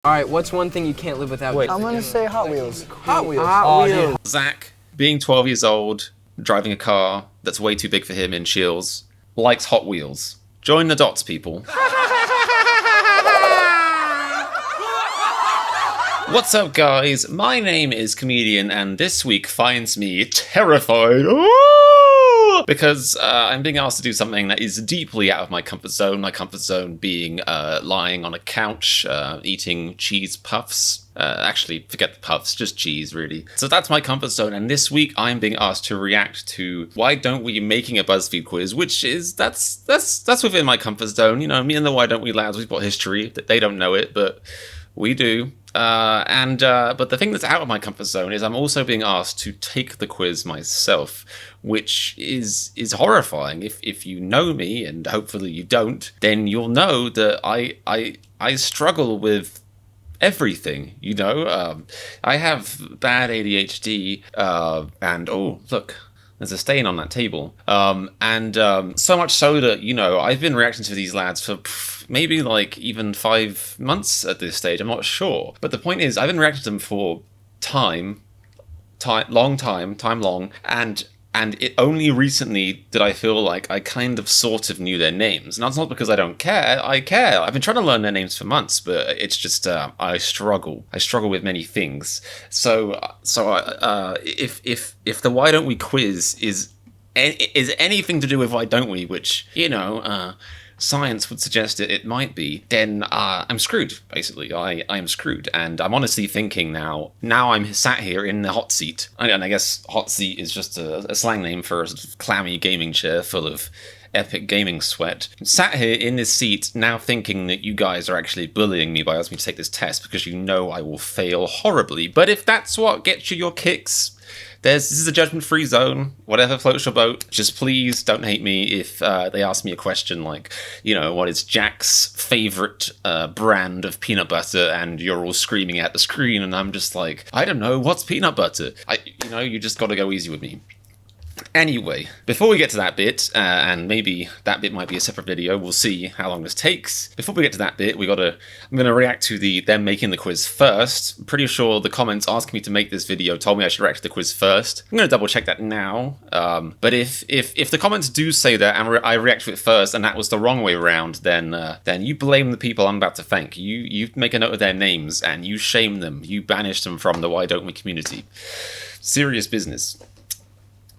Alright, what's one thing you can't live without? Wait. I'm gonna say Hot Wheels. Hot Wheels. Hot Wheels. Zach, being 12 years old, driving a car that's way too big for him in Shields, likes Hot Wheels. Join the dots, people. What's up, guys? My name is Comedian, and this week finds me terrified. Because I'm being asked to do something that is deeply out of my comfort zone. My comfort zone being lying on a couch, eating cheese puffs. Actually, forget the puffs, just cheese, really. So that's my comfort zone, and this week I'm being asked to react to Why Don't We making a BuzzFeed quiz, which is, that's within my comfort zone. You know, me and the Why Don't We lads, we've got history. They don't know it, but we do. But the thing that's out of my comfort zone is I'm also being asked to take the quiz myself, which is horrifying. If you know me, and hopefully you don't, then you'll know that I struggle with everything, you know. I have bad ADHD, and oh, look, there's a stain on that table. So much so that, you know, I've been reacting to these lads for maybe like even 5 months at this stage, I'm not sure. But the point is, I've been reacting to them for long, and it only recently did I feel like I kind of sort of knew their names. And that's not because I don't care, I care. I've been trying to learn their names for months, but it's just, I struggle. I struggle with many things. So if the Why Don't We quiz is anything to do with Why Don't We, which, you know, science would suggest it might be, then I'm screwed, basically. I am screwed, and I'm honestly thinking now I'm sat here in the hot seat, and I guess hot seat is just a slang name for a sort of clammy gaming chair full of epic gaming sweat. I'm sat here in this seat now thinking that you guys are actually bullying me by asking me to take this test because you know I will fail horribly. But if that's what gets you your kicks, this is a judgment-free zone. Whatever floats your boat. Just please don't hate me if they ask me a question like, you know, what is Jack's favorite brand of peanut butter? And you're all screaming at the screen, and I'm just like, I don't know, what's peanut butter? You know, you just got to go easy with me. Anyway, before we get to that bit, and maybe that bit might be a separate video, we'll see how long this takes. Before we get to that bit, I'm gonna react to them making the quiz first. I'm pretty sure the comments asking me to make this video told me I should react to the quiz first. I'm gonna double check that now. But if the comments do say that and I react to it first, and that was the wrong way around, then you blame the people I'm about to thank. You make a note of their names and you shame them. You banish them from the Why Don't We community. Serious business.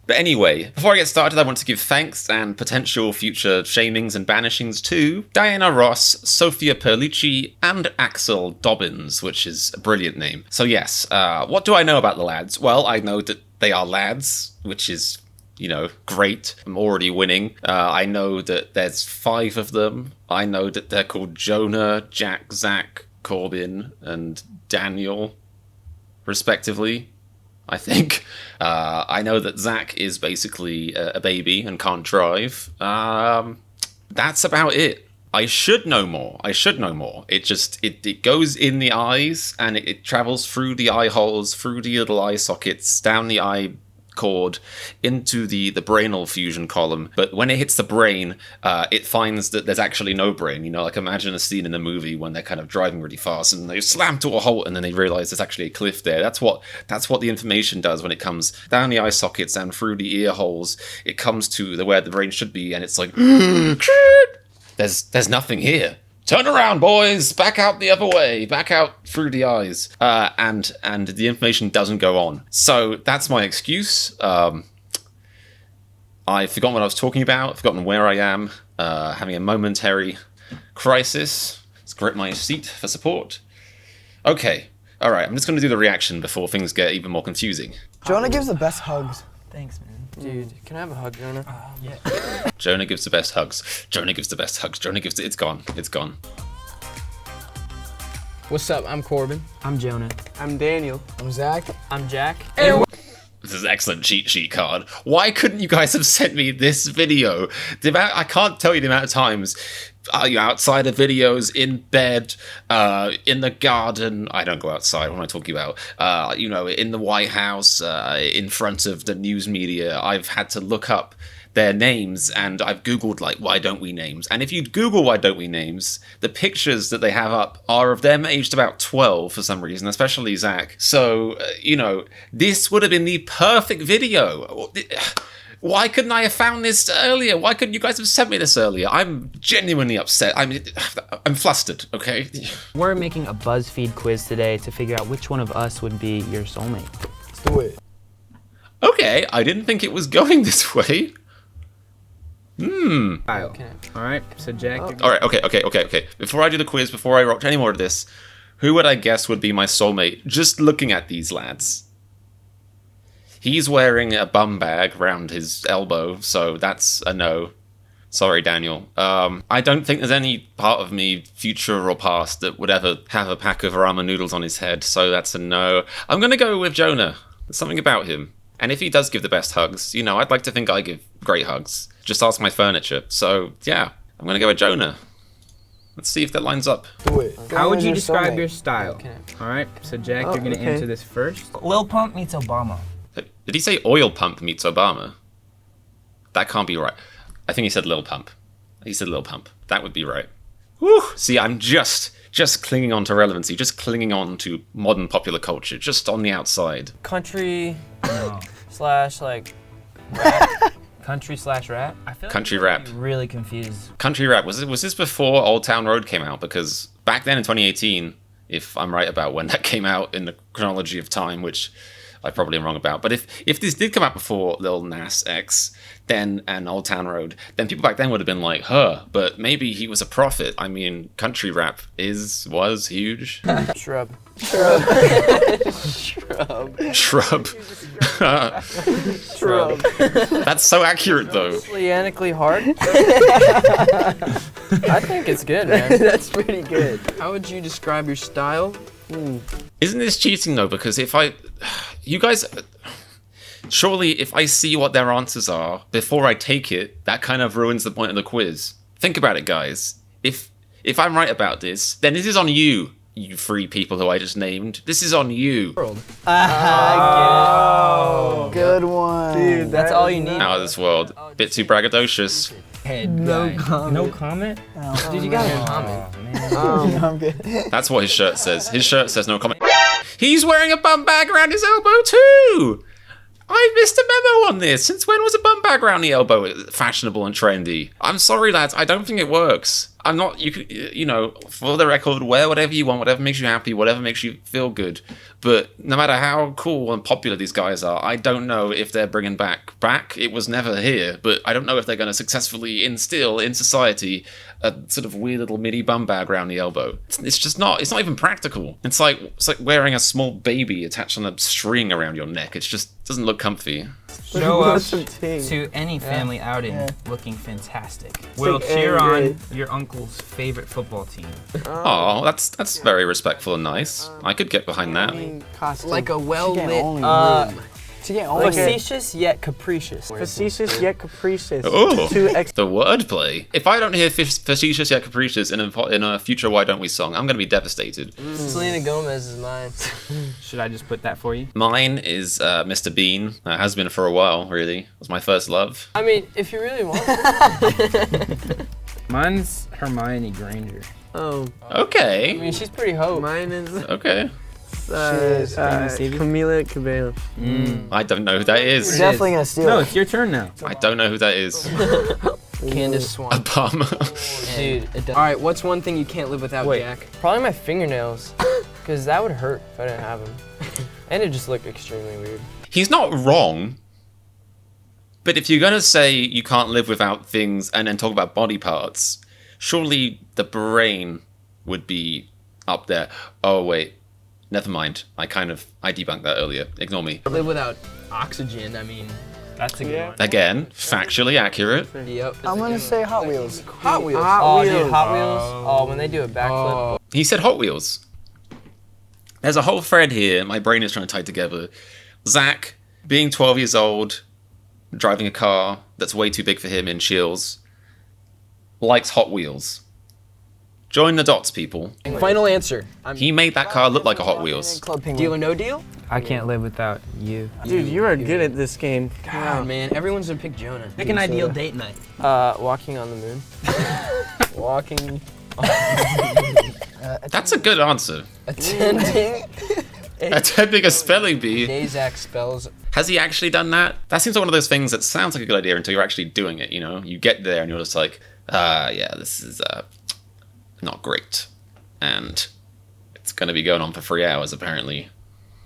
But anyway, before I get started, I want to give thanks and potential future shamings and banishings to Diana Ross, Sophia Perlici, and Axel Dobbins, which is a brilliant name. So yes, what do I know about the lads? Well, I know that they are lads, which is, you know, great. I'm already winning. I know that there's 5 of them. I know that they're called Jonah, Jack, Zach, Corbin, and Daniel, respectively. I think. I know that Zach is basically a baby and can't drive. That's about it. I should know more. It goes in the eyes, and it travels through the eye holes, through the little eye sockets, down the eye cord, into the brainal fusion column. But when it hits the brain, it finds that there's actually no brain. You know, like imagine a scene in a movie when they're kind of driving really fast and they slam to a halt and then they realize there's actually a cliff there. That's what the information does when it comes down the eye sockets and through the ear holes. It comes to where the brain should be, and it's like there's nothing here. Turn around, boys! Back out the other way! Back out through the eyes. And the information doesn't go on. So that's my excuse. I've forgotten what I was talking about. I've forgotten where I am. Having a momentary crisis. Let's grip my seat for support. Okay. Alright, I'm just going to do the reaction before things get even more confusing. Jonah gives the best hugs. Thanks, man. Dude, can I have a hug, Jonah? Yeah. Jonah gives the best hugs. Jonah gives the best hugs. It's gone. It's gone. What's up? I'm Corbin. I'm Jonah. I'm Daniel. I'm Zach. I'm Jack. This is an excellent cheat sheet card. Why couldn't you guys have sent me this video? I can't tell you the amount of times outside of videos, in bed, in the garden. I don't go outside. What am I talking about? You know, in the White House, in front of the news media. I've had to look up their names, and I've Googled, like, why don't we names. And if you Google why don't we names, the pictures that they have up are of them aged about 12 for some reason, especially Zach. So, you know, this would have been the perfect video. Why couldn't I have found this earlier? Why couldn't you guys have sent me this earlier? I'm genuinely upset. I'm flustered, okay? We're making a BuzzFeed quiz today to figure out which one of us would be your soulmate. Let's do it. Okay, I didn't think it was going this way. Kyle. All right, so Jack. All right, okay. Before I do the quiz, before I rock any more of this, who would I guess would be my soulmate? Just looking at these lads. He's wearing a bum bag around his elbow, so that's a no. Sorry, Daniel. I don't think there's any part of me, future or past, that would ever have a pack of ramen noodles on his head, so that's a no. I'm gonna go with Jonah. There's something about him. And if he does give the best hugs, you know, I'd like to think I give great hugs. Just ask my furniture. So, yeah, I'm gonna go with Jonah. Let's see if that lines up. Do it. How would you describe soulmate. your style? All right, so Jack, you're gonna answer this first. Lil Pump meets Obama. Did he say oil pump meets Obama? That can't be right. I think he said Lil Pump. He said Lil Pump. That would be right. Whew. See, I'm just clinging on to relevancy, just clinging on to modern popular culture, just on the outside. Country slash like rap. Country slash rap. I feel Country like rap. I'm really confused. Country rap, was this before Old Town Road came out? Because back then in 2018, if I'm right about when that came out in the chronology of time, which I probably am wrong about, but if this did come out before Lil Nas X, then and Old Town Road, then people back then would have been like, huh, but maybe he was a prophet. I mean, country rap was huge. Shrub. Shrub. That's so accurate, though. Oceanically hard. I think it's good, man. That's pretty good. How would you describe your style? Isn't this cheating, though? Because you guys, surely if I see what their answers are before I take it, that kind of ruins the point of the quiz. Think about it, guys. If I'm right about this, then this is on you, you three people who I just named. This is on you. Good one. Dude, That's all you need. Out of this world. Bit too braggadocious. No comment. Dude, you gotta comment. I'm good. That's what his shirt says. His shirt says no comment. He's wearing a bum bag around his elbow too! I missed a memo on this. Since when was a bum bag around the elbow fashionable and trendy? I'm sorry, lads. I don't think it works. I'm not, you know, for the record, wear whatever you want, whatever makes you happy, whatever makes you feel good. But no matter how cool and popular these guys are, I don't know if they're bringing back. It was never here, but I don't know if they're going to successfully instill in society a sort of weird little mini bum bag around the elbow. It's just not, it's not even practical. It's like wearing a small baby attached on a string around your neck. It just doesn't look comfy. Show up Some tea. to any family outing looking fantastic. We'll Like cheer angry. on your uncle's favorite football team. Oh, that's very respectful and nice. I could get behind that. Costume. Like a well-lit room. She can't only Facetious yet capricious. facetious yet capricious. Oh, Two the wordplay. If I don't hear facetious yet capricious in a future Why Don't We song, I'm going to be devastated. Selena Gomez is mine. Should I just put that for you? Mine is Mr. Bean. Has been for a while, really. It was my first love. I mean, if you really want. Mine's Hermione Granger. Oh, I Okay. mean, she's pretty hope. mine is Okay. Camila Cabello. I don't know who that You're is. definitely gonna steal No, it. it's your turn now. I don't know who that is. Candace A Swan. bum. Dude, it does. All right, what's one thing you can't live without, Wait. Jack? Probably my fingernails. Because that would hurt if I didn't have them. And it just looked extremely weird. He's not wrong. But if you're going to say you can't live without things and then talk about body parts, surely the brain would be up there. Oh, wait. Never mind. I debunked that earlier. Ignore me. Live without oxygen, I mean. That's a good one. Again, factually accurate. Yep. I'm gonna say Hot Wheels. Hot Wheels. Oh, dude, Hot Wheels. Oh, when they do a backflip. Oh. He said Hot Wheels. There's a whole thread here my brain is trying to tie together. Zach, being 12 years old, driving a car that's way too big for him in Shields, likes Hot Wheels. Join the dots, people. Final answer. He made that car look like a Hot Wheels. Club Penguin. Deal or no deal? I can't live without you. Dude, you are good at this game. God, man, everyone's gonna pick Jonah. Pick an ideal date night. Walking on the moon. Walking. That's a good answer. Attending. Attending a spelling bee. Zach spells. Has he actually done that? That seems like one of those things that sounds like a good idea until you're actually doing it, you know? You get there and you're just like, yeah, this is not great. And it's going to be going on for 3 hours, apparently.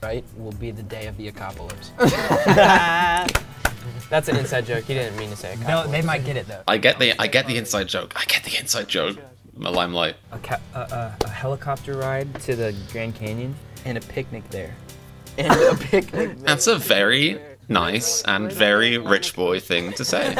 Right, will be the day of the apocalypse. That's an inside joke. He didn't mean to say it. No, they might get it though. I get the inside joke. I get the inside joke. My limelight. A helicopter ride to the Grand Canyon and a picnic there. And a picnic. That's a very nice and very rich boy thing to say.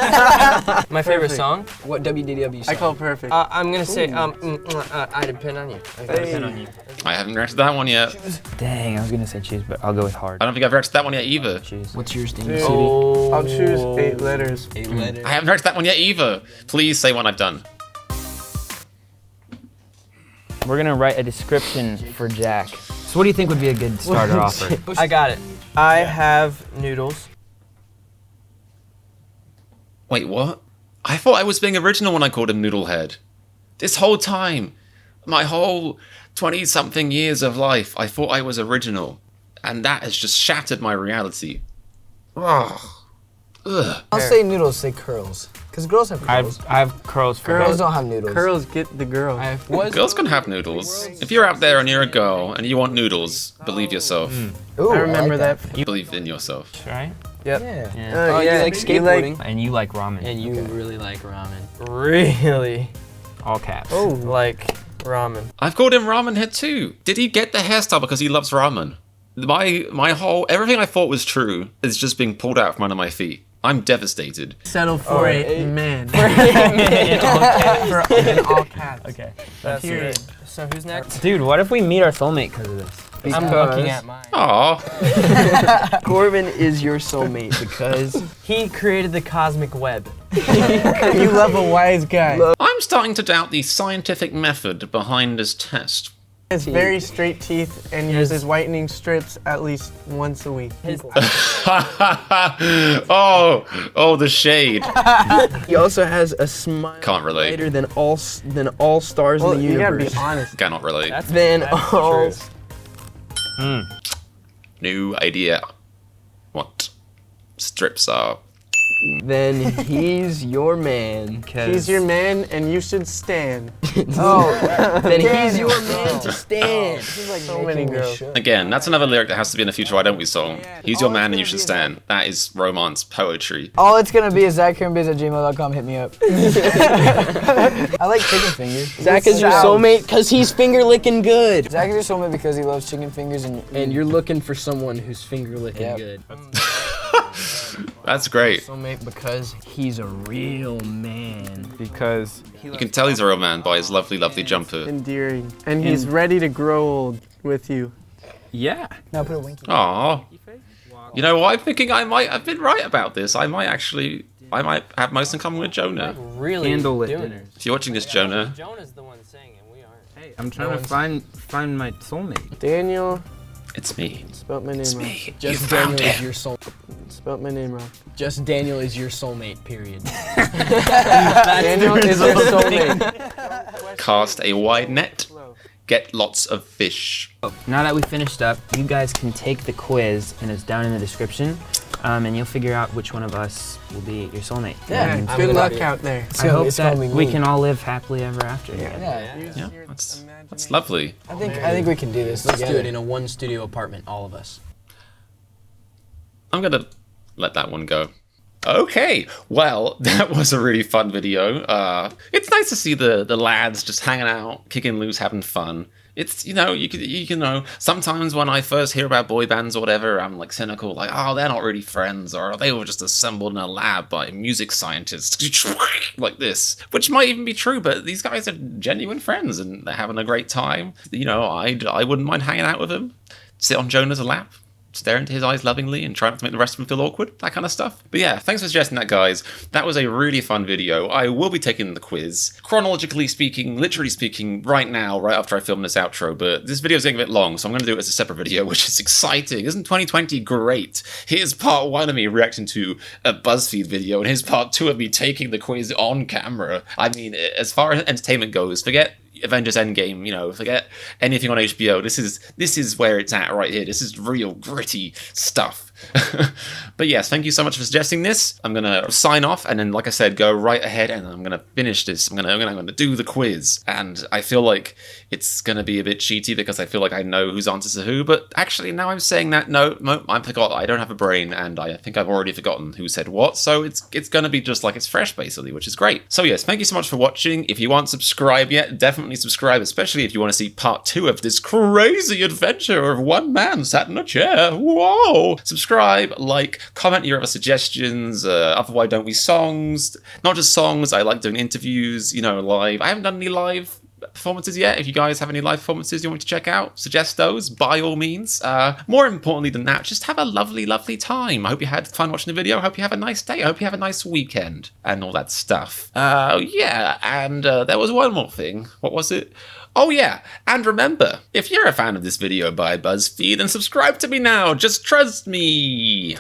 My favorite song? What WDW song? I call perfect. I'm gonna say, I depend on you. I depend on you. I haven't reacted that one yet. Dang, I was gonna say choose, but I'll go with hard. I don't think I've reacted that one yet either. Choose. What's yours, Dean? Dude, City? I'll choose 8 letters. 8 letters. I haven't reacted that one yet either. Please say one I've done. We're gonna write a description for Jack. So what do you think would be a good starter offer? I got it. I have noodles. Wait, what? I thought I was being original when I called him Noodlehead. This whole time, my whole 20-something years of life, I thought I was original. And that has just shattered my reality. Ugh. Ugh. I'll say noodles, say curls. Because girls have curls. I have curls for Girls don't have noodles. Curls get the girl. Girls can have noodles. If you're out there and you're a girl and you want noodles, believe yourself. Ooh, I remember like that. You believe in yourself. right? Yep. Yeah. Yeah. Oh, you like skateboarding. And you like ramen. And you really like ramen. Really All caps. like ramen. I've called him Ramen Head too. Did he get the hairstyle because he loves ramen? My whole, everything I thought was true is just being pulled out from under my feet. I'm devastated. Settle for a man. in all caps. Okay. That's Period. it. So who's next? Dude, what if we meet our soulmate because of this? I'm looking at mine. Aw. Corbin is your soulmate because He created the cosmic web. You love a wise guy. I'm starting to doubt the scientific method behind his test. He has very straight teeth and uses whitening strips at least once a week. Oh, the shade. he also has a smile Can't relate. brighter than all stars Well, in the you gotta universe. be honest. Cannot relate. Than all. New idea. What strips are. Then he's your man. He's your man and you should stand. Then he's your man to stand. So many girls. Again, that's another lyric that has to be in a future Why Don't We song. He's your man and you should stand. That is romance poetry. All it's gonna be is zachkernbiz@gmail.com. Hit me up. I like chicken fingers. Zach is your soulmate because he's finger licking good. Zach is your soulmate because he loves chicken fingers And you're looking for someone who's finger licking Yep. good. That's great. Soulmate because he's a real man. Because You can tell he's a real man by his lovely, lovely jumper. Endearing. And he's ready to grow old with you. yeah. now put a winky. Aw. You know what? I'm thinking I might have been right about this. I might have most in common with Jonah. Really Candlelit doing dinners. If you're watching this, Jonah, Jonah's the one saying it. We aren't. I'm trying to find my soulmate. Daniel it's me. spelt my name It's wrong. me. You Just found Daniel is him. your soul. Spelt my name wrong. Just Daniel is your soulmate. Period. Daniel is your soulmate. Cast a wide net. Get lots of fish. Now that we finished up, you guys can take the quiz, and it's down in the description, and you'll figure out which one of us will be your soulmate. Yeah, And good luck out there. I hope it's that gonna be we me. can all live happily ever after. Yeah. Yeah, that's lovely. I think we can do this Let's together. do it in a one studio apartment, all of us. I'm gonna let that one go. Okay, well, that was a really fun video. It's nice to see the lads just hanging out, kicking loose, having fun. It's, you can know, sometimes when I first hear about boy bands or whatever, I'm like cynical, like, oh, they're not really friends, or they were just assembled in a lab by music scientists, like this, which might even be true, but these guys are genuine friends and they're having a great time. I wouldn't mind hanging out with them, sit on Jonah's lap, stare into his eyes lovingly and try not to make the rest of them feel awkward, that kind of stuff. But yeah, thanks for suggesting that, guys. That was a really fun video. I will be taking the quiz, chronologically speaking, literally speaking, right now, right after I film this outro, but this video is getting a bit long, so I'm going to do it as a separate video, which is exciting. Isn't 2020 great? Here's part 1 of me reacting to a BuzzFeed video, and here's part 2 of me taking the quiz on camera. I mean, as far as entertainment goes, forget Avengers Endgame, you know, forget anything on HBO. This is where it's at right here. This is real gritty stuff. But yes, thank you so much for suggesting this. I'm gonna sign off, and then, like I said, go right ahead, and I'm gonna finish this. I'm gonna do the quiz, and I feel like it's gonna be a bit cheaty because I feel like I know whose answers are who. But actually, now I'm saying that, no, I forgot. I don't have a brain, and I think I've already forgotten who said what. So it's gonna be just like it's fresh, basically, which is great. So yes, thank you so much for watching. If you aren't subscribed yet, definitely subscribe, especially if you want to see part 2 of this crazy adventure of one man sat in a chair. Whoa! Subscribe, like, comment your other suggestions, other Why Don't We songs. Not just songs, I like doing interviews, you know, live. I haven't done any live performances yet. If you guys have any live performances you want me to check out, suggest those by all means. More importantly than that, just have a lovely, lovely time. I hope you had fun watching the video. I hope you have a nice day. I hope you have a nice weekend and all that stuff. Yeah, and there was one more thing. What was it? Oh yeah, and remember, if you're a fan of this video by BuzzFeed, then subscribe to me now. Just trust me.